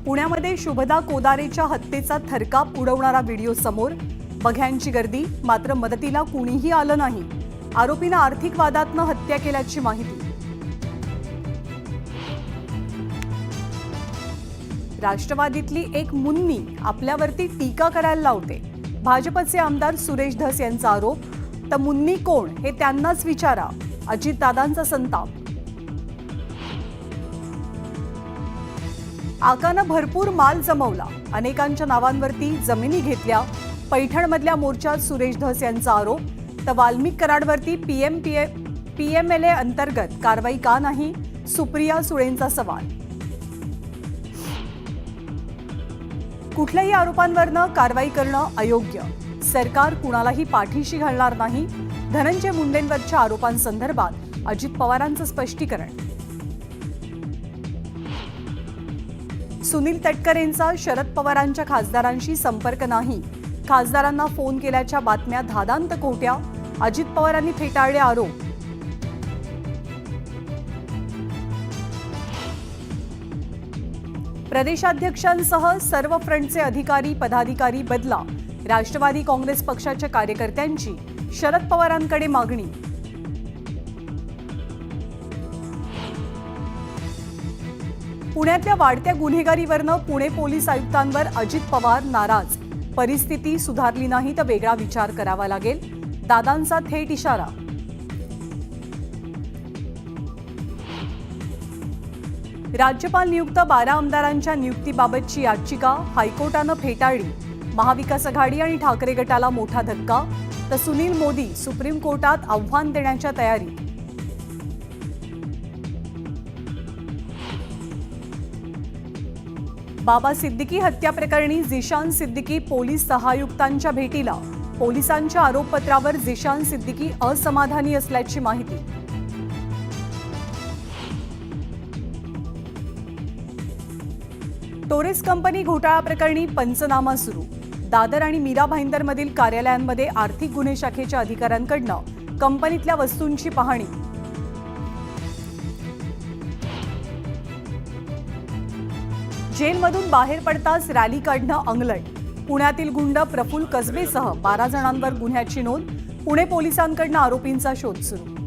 पुण्यामध्ये शुभदा कोदारेच्या हत्येचा थरकाप उडवणारा व्हिडिओ समोर, बघ्यांची गर्दी, मात्र मदतीला कुणीही आलं नाही। आरोपीनं आर्थिक वादातनं हत्या केल्याची माहिती। राष्ट्रवादीतली एक मुन्नी आपल्यावरती टीका करायला लावते। भाजपचे आमदार सुरेश धस यांचा आरोप, तर मुन्नी कोण हे त्यांनाच विचारा। अजितदादांचा संताप। आकानं भरपूर माल जमवला, अनेकांच्या नावांवरती जमिनी घेतल्या। पैठणमधल्या मोर्चात सुरेश धस यांचा आरोप, तर वाल्मिक कराडवरती पीएमएलए अंतर्गत कारवाई का नाही, सुप्रिया सुळेंचा सवाल। कुठल्याही आरोपांवरनं कारवाई करणं अयोग्य, सरकार कुणालाही पाठीशी घालणार नाही। धनंजय मुंडेंवरच्या आरोपांसंदर्भात अजित पवारांचं स्पष्टीकरण। सुनील तटकरेंचा शरद पवारांच्या खासदारांशी संपर्क नाही, खासदारांना फोन केल्याच्या बातम्या धादांत खोट्या। अजित पवारांनी फेटाळले आरोप। प्रदेशाध्यक्षांसह सर्व फ्रंटचे अधिकारी पदाधिकारी बदला, राष्ट्रवादी काँग्रेस पक्षाच्या कार्यकर्त्यांची शरद पवारांकडे मागणी। पुण्यातल्या वाढत्या गुन्हेगारीवरनं पुणे पोलीस आयुक्तांवर अजित पवार नाराज, परिस्थिती सुधारली नाही तर वेगळा विचार करावा लागेल, दादांचा थेट इशारा। राज्यपाल नियुक्त 12 आमदारांच्या नियुक्तीबाबतची याचिका हायकोर्टानं फेटाळली। महाविकास आघाडी आणि ठाकरे गटाला मोठा धक्का, तर सुनील मोदी सुप्रीम कोर्टात आव्हान देण्याच्या तयारी। बाबा सिद्दीकी हत्या प्रकरणी झिशान सिद्दीकी पोलीस सहायुक्तांच्या भेटीला, पोलिसांच्या आरोपपत्रावर झिशान सिद्दीकी असमाधानी असल्याची माहिती। टोरेस कंपनी घोटाळा प्रकरणी पंचनामा सुरू, दादर आणि मीरा भाईंदरमधील कार्यालयांमध्ये आर्थिक गुन्हे शाखेच्या अधिकाऱ्यांकडून कंपनीतल्या वस्तूंची पाहणी। जेलमधून बाहेर पडताच रॅली काढणं अंगलट, पुण्यातील गुंड प्रफुल्ल कसबेसह 12 जणांवर गुन्ह्याची नोंद, पुणे पोलिसांकडून आरोपींचा शोध सुरू।